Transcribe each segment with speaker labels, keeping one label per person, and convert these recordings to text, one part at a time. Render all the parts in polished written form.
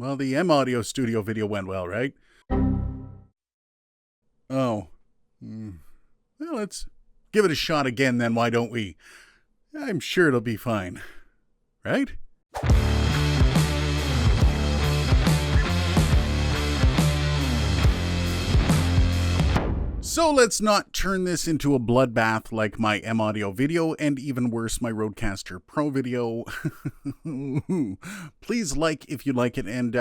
Speaker 1: Well, the M Audio Studio video went well, right? Oh. Well, let's give it a shot again then, why don't we? I'm sure it'll be fine. Right? So let's not turn this into a bloodbath like my M Audio video, and even worse, my Rodecaster Pro video. Please like if you like it, and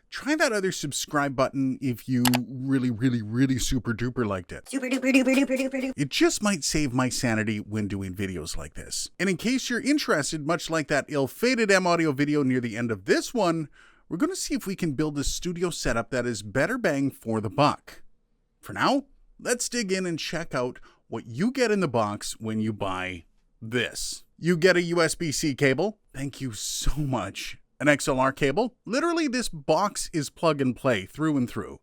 Speaker 1: try that other subscribe button if you really super duper liked it.
Speaker 2: Super duper duper duper duper duper.
Speaker 1: It just might save my sanity when doing videos like this. And in case you're interested, much like that ill-fated M Audio video near the end of this one, we're going to see if we can build a studio setup that is better bang for the buck. For now, let's dig in and check out what you get in the box when you buy this. You get a USB-C cable. Thank you so much. An XLR cable. Literally, this box is plug and play through and through.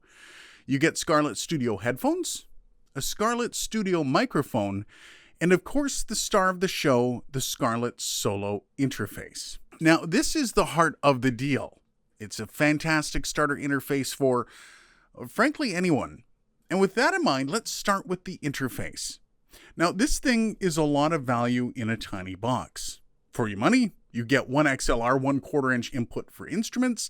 Speaker 1: You get Scarlett Studio headphones, a Scarlett Studio microphone, and of course the star of the show, the Scarlett Solo interface. Now, this is the heart of the deal. It's a fantastic starter interface for, frankly, anyone. And with that in mind, let's start with the interface. Now, this thing is a lot of value in a tiny box. For your money, you get one XLR 1/4 inch input for instruments,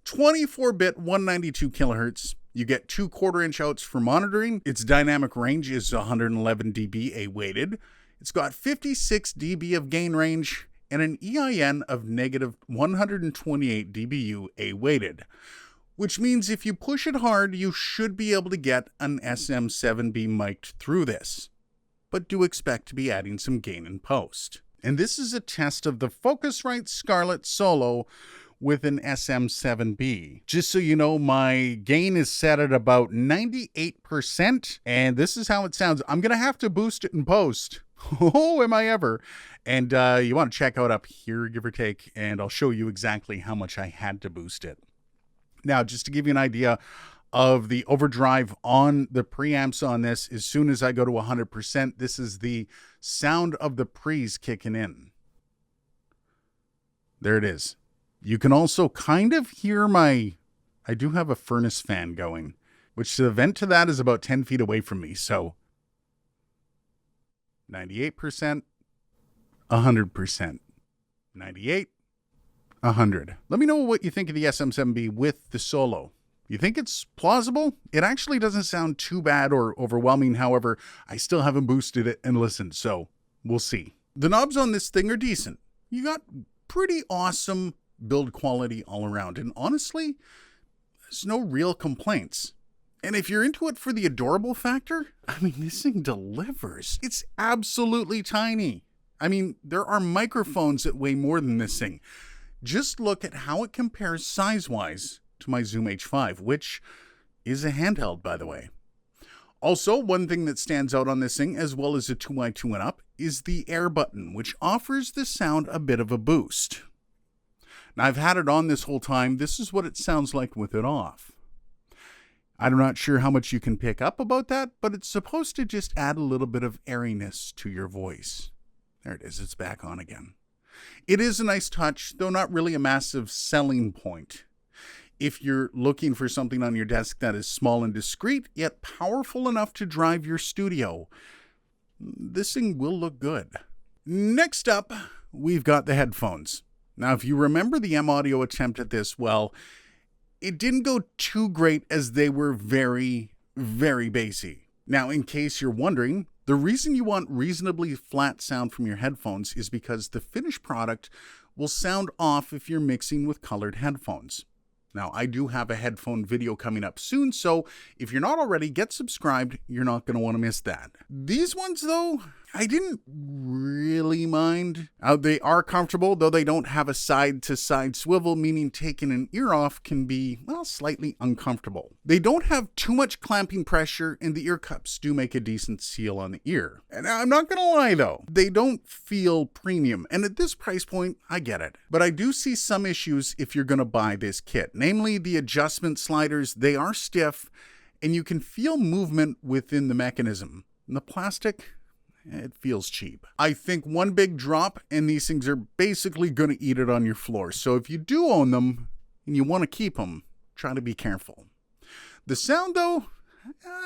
Speaker 1: 24-bit 192 kilohertz. You get 2 1/4 inch outs for monitoring. Its dynamic range is 111 dB A-weighted. It's got 56 dB of gain range and an EIN of negative 128 dBu A-weighted. Which means if you push it hard, you should be able to get an SM7B mic'd through this. But do expect to be adding some gain in post. And this is a test of the Focusrite Scarlett Solo with an SM7B. Just so you know, my gain is set at about 98%, and this is how it sounds. I'm going to have to boost it in post. Oh, am I ever. And you want to check out up here, give or take, and I'll show you exactly how much I had to boost it. Now, just to give you an idea of the overdrive on the preamps on this, as soon as I go to 100%, this is the sound of the pre's kicking in. There it is. You can also kind of hear I do have a furnace fan going, which the vent to that is about 10 feet away from me, so 98%, 100%, 98, 100. Let me know what you think of the SM7B with the Solo. You think it's plausible? It actually doesn't sound too bad or overwhelming. However, I still haven't boosted it and listened, so we'll see. The knobs on this thing are decent. You got pretty awesome build quality all around. And honestly, there's no real complaints. And if you're into it for the adorable factor, I mean, this thing delivers. It's absolutely tiny. I mean, there are microphones that weigh more than this thing. Just look at how it compares size-wise to my Zoom H5, which is a handheld, by the way. Also, one thing that stands out on this thing, as well as a 2i2 and up, is the air button, which offers the sound a bit of a boost. Now, I've had it on this whole time. This is what it sounds like with it off. I'm not sure how much you can pick up about that, but it's supposed to just add a little bit of airiness to your voice. There it is. It's back on again. It is a nice touch, though not really a massive selling point. If you're looking for something on your desk that is small and discreet, yet powerful enough to drive your studio, this thing will look good. Next up, we've got the headphones. Now, if you remember the M Audio attempt at this, well, it didn't go too great as they were very bassy. Now, in case you're wondering, the reason you want reasonably flat sound from your headphones is because the finished product will sound off if you're mixing with colored headphones. Now, I do have a headphone video coming up soon, so if you're not already, get subscribed. You're not going to want to miss that. These ones, though, I didn't really mind. They are comfortable, though they don't have a side-to-side swivel, meaning taking an ear off can be, well, slightly uncomfortable. They don't have too much clamping pressure, and the ear cups do make a decent seal on the ear. And I'm not going to lie, though, they don't feel premium, and at this price point, I get it. But I do see some issues if you're going to buy this kit, namely the adjustment sliders. They are stiff, and you can feel movement within the mechanism. And the plastic, it feels cheap. I think one big drop and these things are basically going to eat it on your floor. So if you do own them, and you want to keep them. Try to be careful. The sound, though,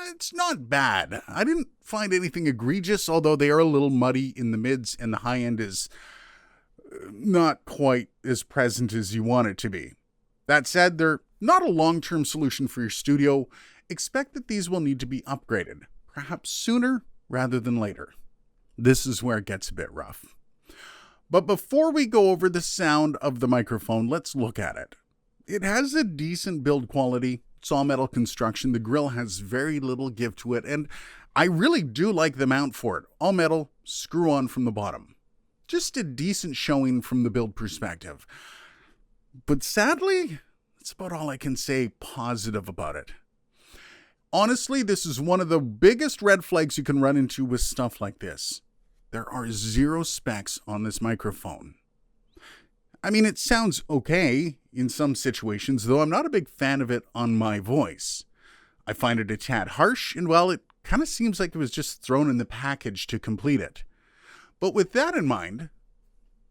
Speaker 1: it's not bad. I didn't find anything egregious, although they are a little muddy in the mids, and the high end is not quite as present as you want it to be. That said, they're not a long-term solution for your studio. Expect that these will need to be upgraded, perhaps sooner rather than later. This is where it gets a bit rough. But before we go over the sound of the microphone, let's look at it. It has a decent build quality. It's all metal construction. The grill has very little give to it, and I really do like the mount for it. All metal, screw on from the bottom. Just a decent showing from the build perspective. But sadly, that's about all I can say positive about it. Honestly, this is one of the biggest red flags you can run into with stuff like this. There are 0 specs on this microphone. I mean, it sounds okay in some situations, though I'm not a big fan of it on my voice. I find it a tad harsh, and well, it kind of seems like it was just thrown in the package to complete it. But with that in mind,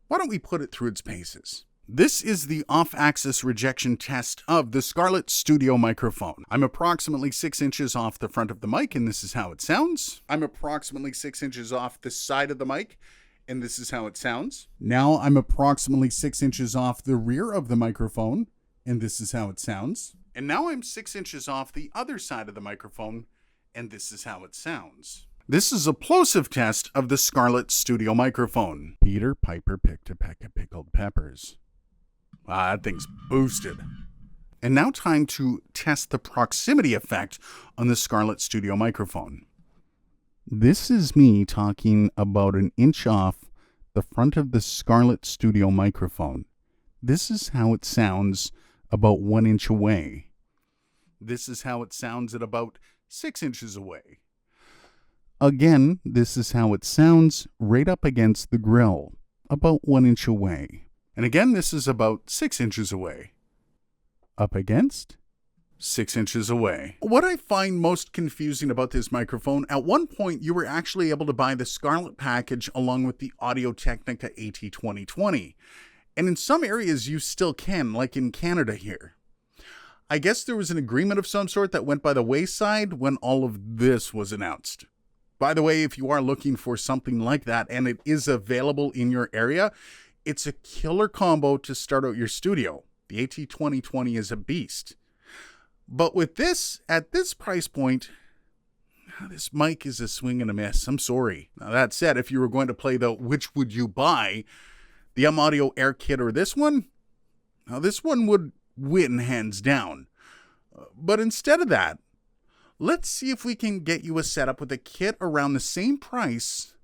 Speaker 1: why don't we put it through its paces? This is the off-axis rejection test of the Scarlett Studio microphone. I'm approximately 6 inches off the front of the mic, and this is how it sounds. I'm approximately 6 inches off the side of the mic, and this is how it sounds. Now I'm approximately 6 inches off the rear of the microphone, and this is how it sounds. And now I'm 6 inches off the other side of the microphone, and this is how it sounds. This is a plosive test of the Scarlett Studio microphone. Peter Piper picked a peck of pickled peppers. That thing's boosted. And now time to test the proximity effect on the Scarlett Studio microphone. This is me talking about an inch off the front of the Scarlett Studio microphone. This is how it sounds about 1 inch away. This is how it sounds at about 6 inches away. Again, this is how it sounds right up against the grill, about 1 inch away. And again, this is about 6 inches away. Up against 6 inches away. What I find most confusing about this microphone, at one point you were actually able to buy the Scarlett package along with the Audio-Technica AT2020. And in some areas you still can, like in Canada here. I guess there was an agreement of some sort that went by the wayside when all of this was announced. By the way, if you are looking for something like that and it is available in your area, it's a killer combo to start out your studio. The AT2020 is a beast. But with this, at this price point, this mic is a swing and a miss. I'm sorry. Now that said, if you were going to play the which would you buy, the Audio Air Kit or this one, now this one would win hands down. But instead of that, let's see if we can get you a setup with a kit around the same price,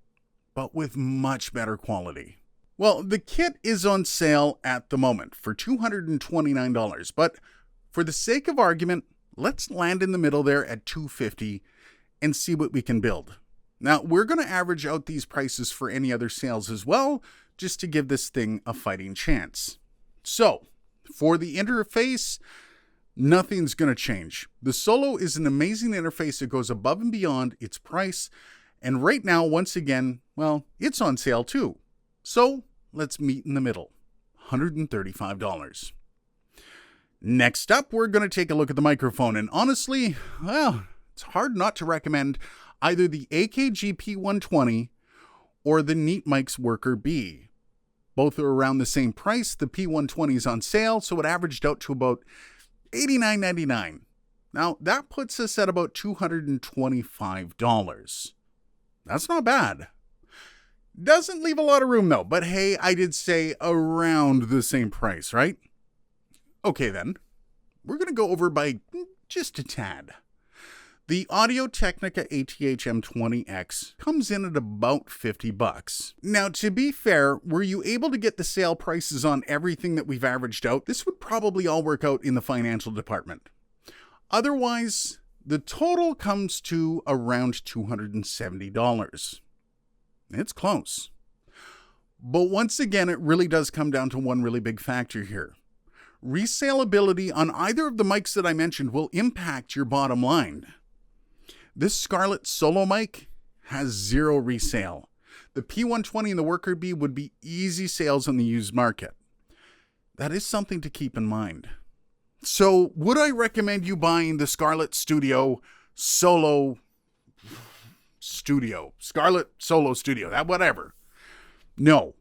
Speaker 1: but with much better quality. Well, the kit is on sale at the moment for $229, but for the sake of argument, let's land in the middle there at $250 and see what we can build. Now, we're going to average out these prices for any other sales as well, just to give this thing a fighting chance. So, for the interface, nothing's going to change. The Solo is an amazing interface that goes above and beyond its price, and right now, once again, well, it's on sale too. So, let's meet in the middle, $135. Next up, we're going to take a look at the microphone, and honestly, well, it's hard not to recommend either the AKG P120 or the Neat Mics Worker B. Both are around the same price. The P120 is on sale, so it averaged out to about $89.99. Now, that puts us at about $225. That's not bad. Doesn't leave a lot of room though, but hey, I did say around the same price, right? Okay then, we're going to go over by just a tad. The Audio-Technica AT-M20X comes in at about $50. Now, to be fair, were you able to get the sale prices on everything that we've averaged out, this would probably all work out in the financial department. Otherwise, the total comes to around $270. It's close. But once again, it really does come down to one really big factor here. Resaleability on either of the mics that I mentioned will impact your bottom line. This Scarlett Solo mic has 0 resale. The P120 and the Worker B would be easy sales on the used market. That is something to keep in mind. So would I recommend you buying the Scarlett Solo Studio, that whatever? No.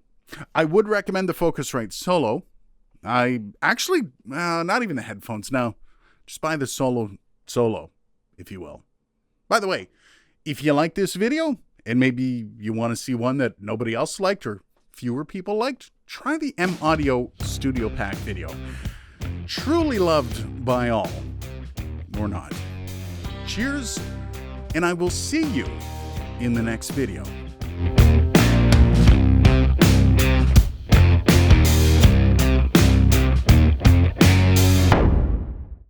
Speaker 1: I would recommend the Focusrite Solo. I actually, not even the headphones, no. Just buy the Solo, if you will. By the way, if you like this video, and maybe you want to see one that nobody else liked or fewer people liked, try the M Audio Studio Pack video. Truly loved by all, or not. Cheers, and I will see you in the next video.